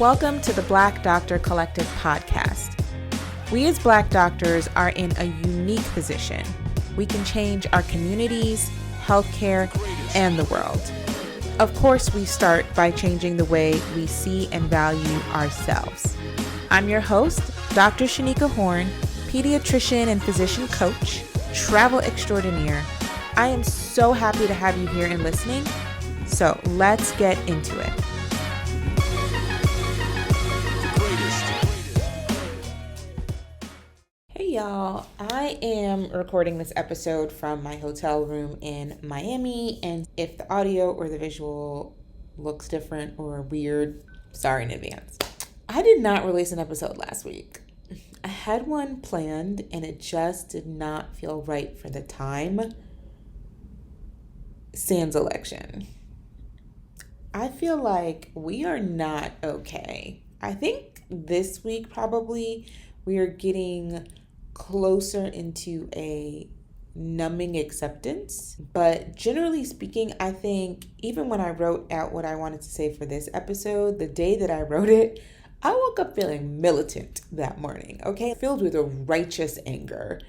Welcome to the Black Doctor Collective podcast. We as Black doctors are in a unique position. We can change our communities, healthcare, and the world. Of course, we start by changing the way we see and value ourselves. I'm your host, Dr. Shanika Horn, pediatrician and physician coach, travel extraordinaire. I am so happy to have you here and listening. So let's get into it. Hey y'all, I am recording this episode from my hotel room in Miami, and if the audio or the visual looks different or weird, sorry in advance. I did not release an episode last week. I had one planned and it just did not feel right for the time. Sans election. I feel like we are not okay. I think this week probably we are getting closer into a numbing acceptance. But generally speaking, I think even when I wrote out what I wanted to say for this episode, the day that I wrote it, I woke up feeling militant that morning, okay? Filled with a righteous anger.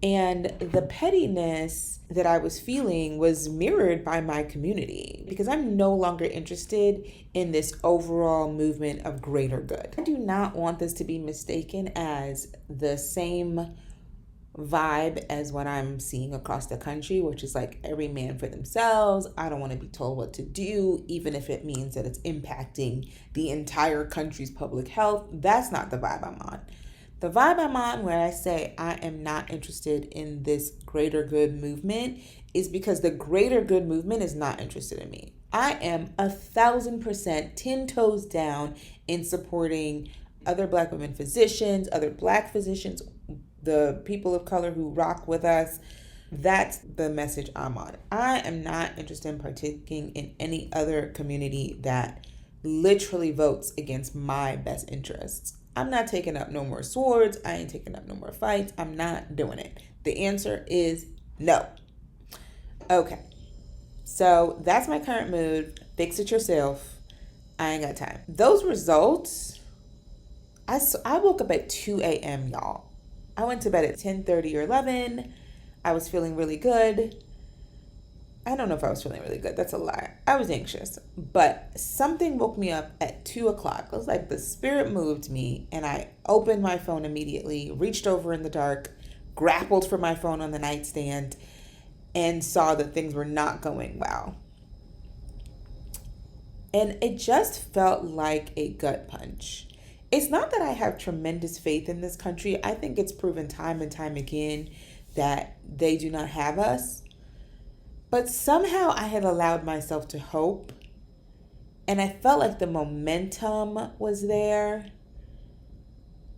And the pettiness that I was feeling was mirrored by my community because I'm no longer interested in this overall movement of greater good. I do not want this to be mistaken as the same vibe as what I'm seeing across the country, which is like every man for themselves. I don't want to be told what to do, even if it means that it's impacting the entire country's public health. That's not the vibe I'm on. The vibe I'm on where I say I am not interested in this greater good movement is because the greater good movement is not interested in me. I am 1,000% 10 toes down in supporting other Black women physicians, other Black physicians, the people of color who rock with us. That's the message I'm on. I am not interested in partaking in any other community that literally votes against my best interests. I'm not taking up no more swords. I ain't taking up no more fights. I'm not doing it. The answer is no. Okay. So that's my current mood. Fix it yourself. I ain't got time. Those results, I woke up at 2 a.m., y'all. I went to bed at 10:30 or 11. I was feeling really good. I don't know if I was feeling really good. That's a lie. I was anxious, but something woke me up at 2 o'clock. It was like the spirit moved me, and I opened my phone immediately, reached over in the dark, grappled for my phone on the nightstand, and saw that things were not going well. And it just felt like a gut punch. It's not that I have tremendous faith in this country. I think it's proven time and time again that they do not have us. But somehow I had allowed myself to hope, and I felt like the momentum was there.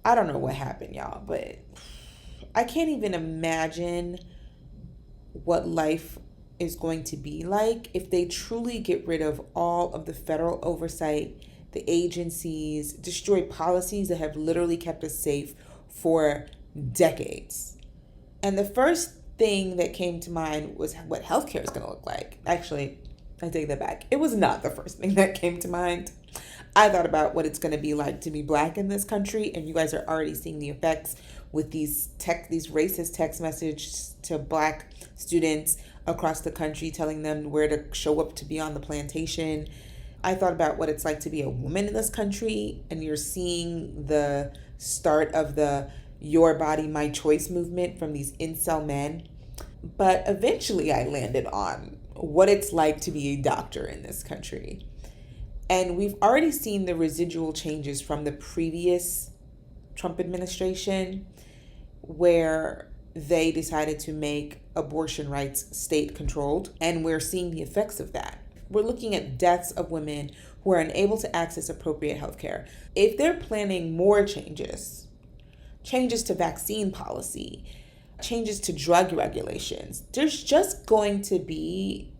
I don't know what happened, y'all, but I can't even imagine what life is going to be like if they truly get rid of all of the federal oversight, the agencies, destroy policies that have literally kept us safe for decades. And the first thing that came to mind was what healthcare is going to look like. Actually, I take that back. It was not the first thing that came to mind. I thought about what it's going to be like to be Black in this country, and you guys are already seeing the effects with these racist text messages to Black students across the country telling them where to show up to be on the plantation. I thought about what it's like to be a woman in this country, and you're seeing the start of the your body, my choice movement from these incel men. But eventually I landed on what it's like to be a doctor in this country. And we've already seen the residual changes from the previous Trump administration where they decided to make abortion rights state controlled. And we're seeing the effects of that. We're looking at deaths of women who are unable to access appropriate health care. If they're planning more changes to vaccine policy, changes to drug regulations, there's just going to be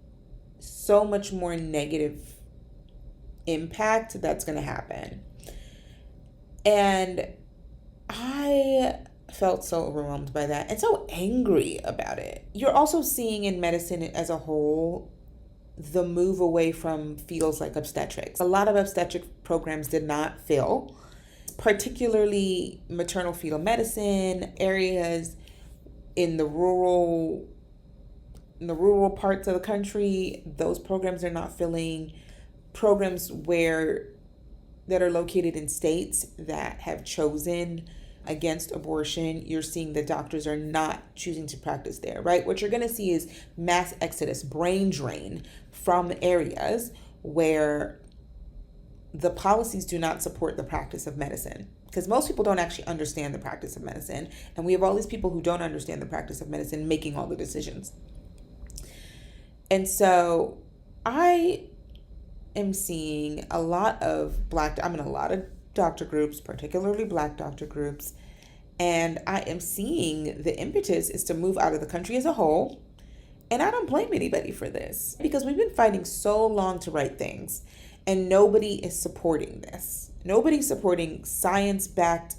so much more negative impact that's going to happen. And I felt so overwhelmed by that and so angry about it. You're also seeing in medicine as a whole the move away from fields like obstetrics. A lot of obstetric programs did not fill, particularly maternal fetal medicine areas in the rural parts of the country. Those programs are not filling. Programs that are located in states that have chosen against abortion, you're seeing the doctors are not choosing to practice there, right? What you're going to see is mass exodus, brain drain from areas where the policies do not support the practice of medicine. Because most people don't actually understand the practice of medicine. And we have all these people who don't understand the practice of medicine making all the decisions. And so I am seeing I'm in a lot of doctor groups, particularly Black doctor groups, and I am seeing the impetus is to move out of the country as a whole. And I don't blame anybody for this because we've been fighting so long to right things, and nobody is supporting this. Nobody's supporting science-backed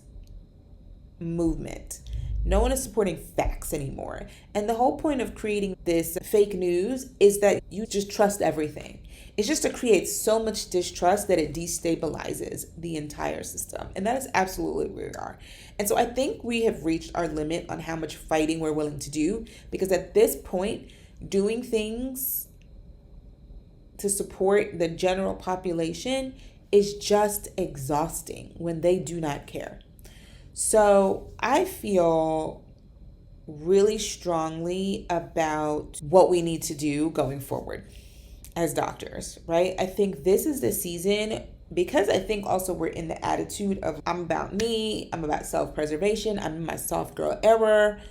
movement. No one is supporting facts anymore. And the whole point of creating this fake news is that you just trust everything. It's just to create so much distrust that it destabilizes the entire system. And that is absolutely where we are. And so I think we have reached our limit on how much fighting we're willing to do, because at this point, doing things to support the general population is just exhausting when they do not care. So I feel really strongly about what we need to do going forward as doctors, right? I think this is the season, because I think also we're in the attitude of I'm about me, I'm about self-preservation, I'm in my soft girl era.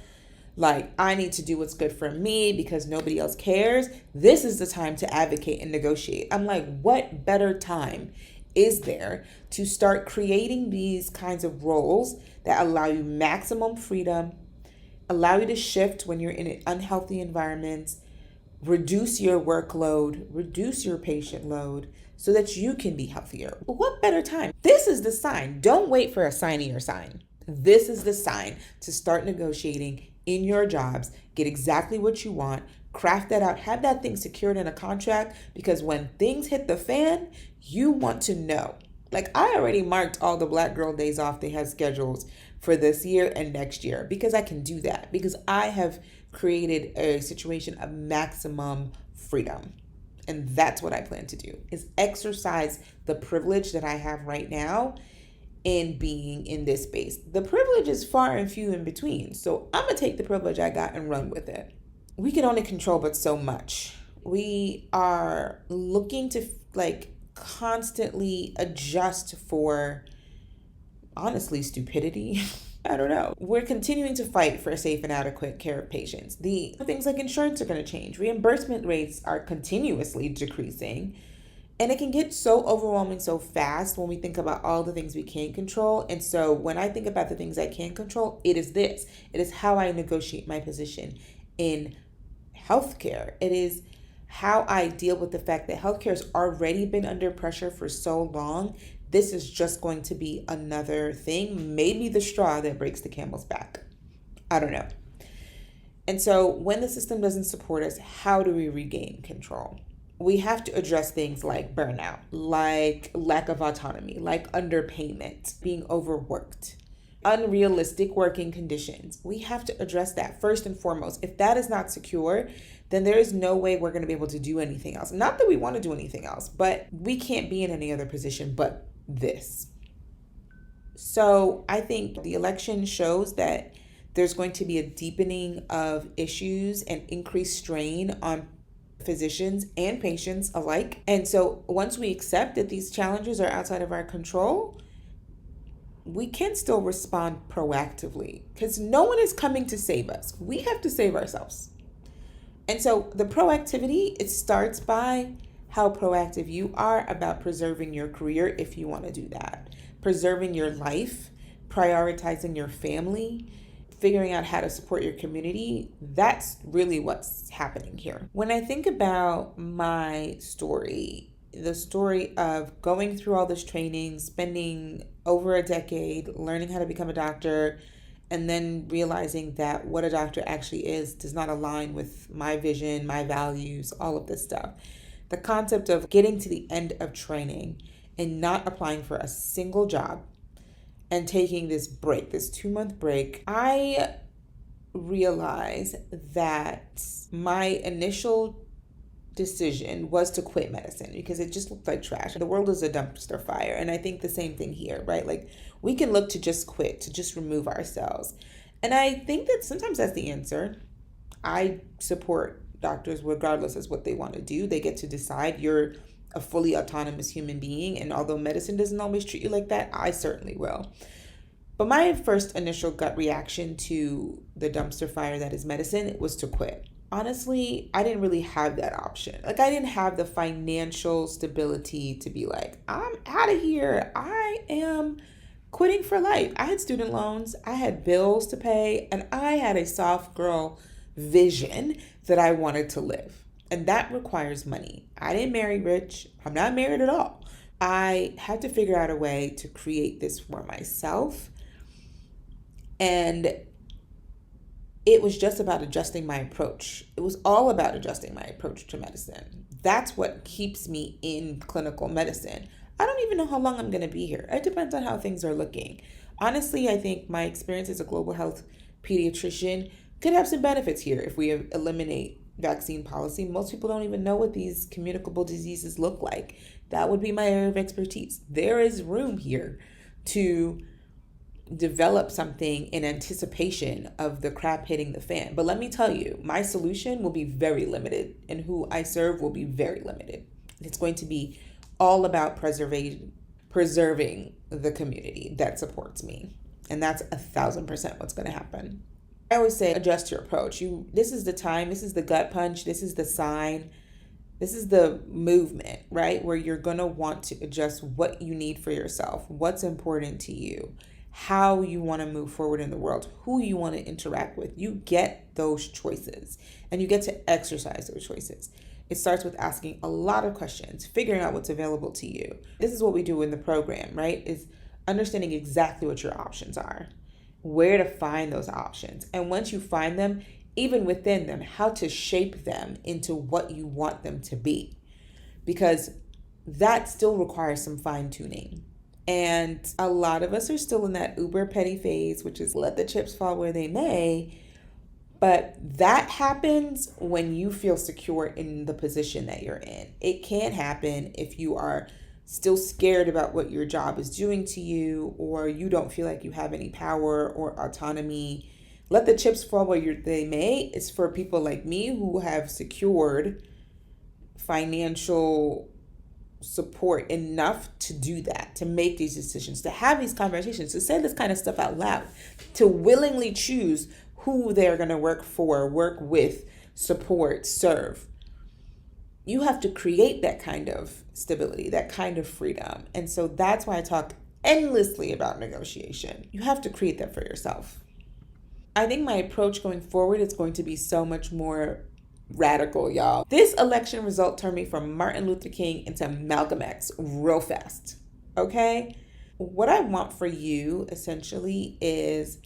Like, I need to do what's good for me because nobody else cares. This is the time to advocate and negotiate. I'm like, what better time is there to start creating these kinds of roles that allow you maximum freedom, allow you to shift when you're in an unhealthy environment, reduce your workload, reduce your patient load so that you can be healthier. What better time? This is the sign. Don't wait for a signier sign. This is the sign to start negotiating in your jobs, get exactly what you want, craft that out, have that thing secured in a contract, because when things hit the fan, you want to know. Like, I already marked all the Black girl days off they have schedules for this year and next year because I can do that, because I have created a situation of maximum freedom. And that's what I plan to do, is exercise the privilege that I have right now in being in this space. The privilege is far and few in between. So I'm going to take the privilege I got and run with it. We can only control but so much. We are looking to constantly adjust for, honestly, stupidity. I don't know. We're continuing to fight for safe and adequate care of patients. The things like insurance are going to change. Reimbursement rates are continuously decreasing. And it can get so overwhelming so fast when we think about all the things we can't control. And so when I think about the things I can control, it is this. It is how I negotiate my position in healthcare. It is how I deal with the fact that healthcare has already been under pressure for so long. This is just going to be another thing, maybe the straw that breaks the camel's back. I don't know. And so when the system doesn't support us, how do we regain control? We have to address things like burnout, like lack of autonomy, like underpayment, being overworked, unrealistic working conditions. We have to address that first and foremost. If that is not secure, then there is no way we're going to be able to do anything else. Not that we want to do anything else, but we can't be in any other position but this. So I think the election shows that there's going to be a deepening of issues and increased strain on physicians and patients alike. And so once we accept that these challenges are outside of our control, we can still respond proactively, because no one is coming to save us. We have to save ourselves. And so the proactivity, it starts by how proactive you are about preserving your career if you want to do that, preserving your life, prioritizing your family, figuring out how to support your community. That's really what's happening here. When I think about my story, the story of going through all this training, spending over a decade learning how to become a doctor, and then realizing that what a doctor actually is does not align with my vision, my values, all of this stuff. The concept of getting to the end of training and not applying for a single job and taking this break, this 2 month break, I realized that my initial decision was to quit medicine because it just looked like trash. The world is a dumpster fire. And I think the same thing here, right? Like we can look to just quit, to just remove ourselves. And I think that sometimes that's the answer. I support doctors regardless of what they want to do. They get to decide. You're a fully autonomous human being. And although medicine doesn't always treat you like that, I certainly will. But my first initial gut reaction to the dumpster fire that is medicine was to quit. Honestly, I didn't really have that option. Like, I didn't have the financial stability to be like, I'm out of here. I am quitting for life. I had student loans, I had bills to pay, and I had a soft girl vision that I wanted to live. And that requires money. I didn't marry rich. I'm not married at all. I had to figure out a way to create this for myself. And it was just about adjusting my approach. It was all about adjusting my approach to medicine. That's what keeps me in clinical medicine. I don't even know how long I'm going to be here. It depends on how things are looking. Honestly, I think my experience as a global health pediatrician could have some benefits here if we eliminate vaccine policy. Most people don't even know what these communicable diseases look like. That would be my area of expertise. There is room here to develop something in anticipation of the crap hitting the fan. But let me tell you, my solution will be very limited and who I serve will be very limited. It's going to be all about preserving the community that supports me. And that's 1,000% what's going to happen. I always say adjust your approach. This is the time, this is the gut punch, this is the sign, this is the movement, right? Where you're going to want to adjust what you need for yourself, what's important to you, how you want to move forward in the world, who you want to interact with. You get those choices and you get to exercise those choices. It starts with asking a lot of questions, figuring out what's available to you. This is what we do in the program, right? Is understanding exactly what your options are, where to find those options. And once you find them, even within them, how to shape them into what you want them to be. Because that still requires some fine tuning. And a lot of us are still in that uber petty phase, which is let the chips fall where they may. But that happens when you feel secure in the position that you're in. It can't happen if you are still scared about what your job is doing to you, or you don't feel like you have any power or autonomy. Let the chips fall where they may. It's for people like me who have secured financial support enough to do that, to make these decisions, to have these conversations, to say this kind of stuff out loud, to willingly choose who they're going to work for, work with, support, serve. You have to create that kind of stability, that kind of freedom. And so that's why I talk endlessly about negotiation. You have to create that for yourself. I think my approach going forward is going to be so much more radical, y'all. This election result turned me from Martin Luther King into Malcolm X real fast. Okay? What I want for you essentially is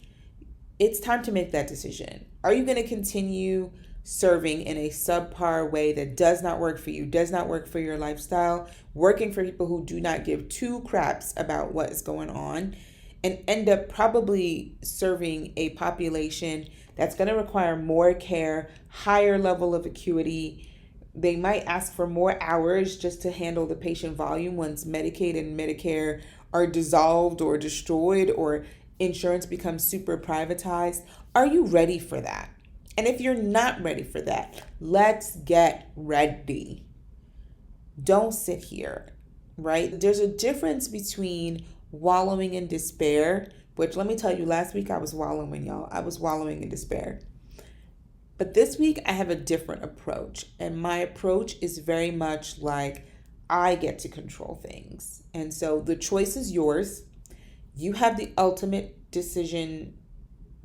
it's time to make that decision. Are you going to continue serving in a subpar way that does not work for you, does not work for your lifestyle, working for people who do not give two craps about what is going on, and end up probably serving a population that's going to require more care, higher level of acuity? They might ask for more hours just to handle the patient volume once Medicaid and Medicare are dissolved or destroyed or insurance becomes super privatized. Are you ready for that? And if you're not ready for that, let's get ready. Don't sit here, right? There's a difference between wallowing in despair, which let me tell you, last week I was wallowing, y'all. I was wallowing in despair. But this week I have a different approach. And my approach is very much like I get to control things. And so the choice is yours. You have the ultimate decision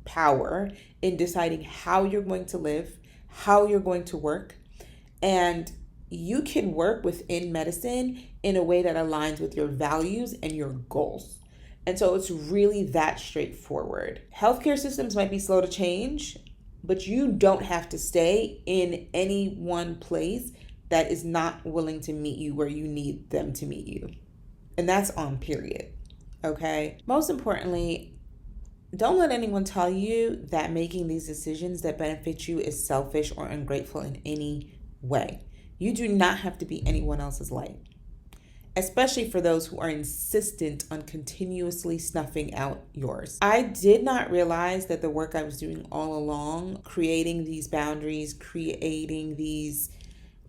power in deciding how you're going to live, how you're going to work. And you can work within medicine in a way that aligns with your values and your goals. And so it's really that straightforward. Healthcare systems might be slow to change, but you don't have to stay in any one place that is not willing to meet you where you need them to meet you. And that's on period. Okay? Most importantly, don't let anyone tell you that making these decisions that benefit you is selfish or ungrateful in any way. You do not have to be anyone else's light, especially for those who are insistent on continuously snuffing out yours. I did not realize that the work I was doing all along, creating these boundaries, creating these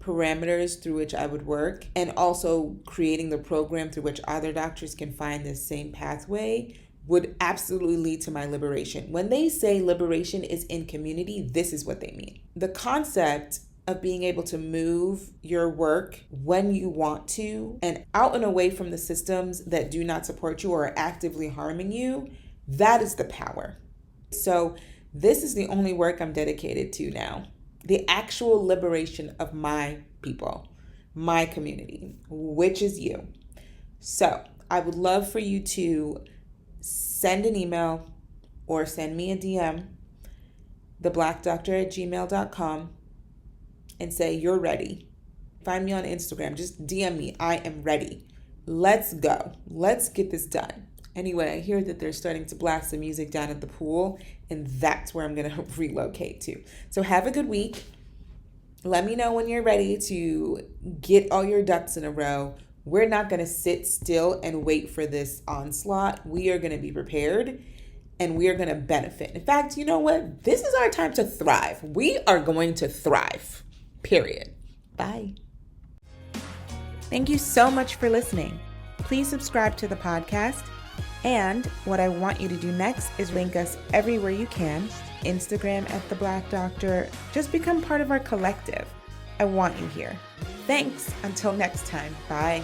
parameters through which I would work, and also creating the program through which other doctors can find this same pathway, would absolutely lead to my liberation. When they say liberation is in community, this is what they mean. The concept of being able to move your work when you want to and out and away from the systems that do not support you or are actively harming you, that is the power. So this is the only work I'm dedicated to now. The actual liberation of my people, my community, which is you. So I would love for you to send an email or send me a DM, theblackdoctor@gmail.com, and say you're ready. Find me on Instagram. Just DM me. I am ready. Let's go. Let's get this done. Anyway, I hear that they're starting to blast the music down at the pool, and that's where I'm going to relocate to. So have a good week. Let me know when you're ready to get all your ducks in a row. We're not going to sit still and wait for this onslaught. We are going to be prepared, and we are going to benefit. In fact, you know what? This is our time to thrive. We are going to thrive. Period. Bye. Thank you so much for listening. Please subscribe to the podcast. And what I want you to do next is link us everywhere you can. Instagram @The Black Doctor. Just become part of our collective. I want you here. Thanks. Until next time. Bye.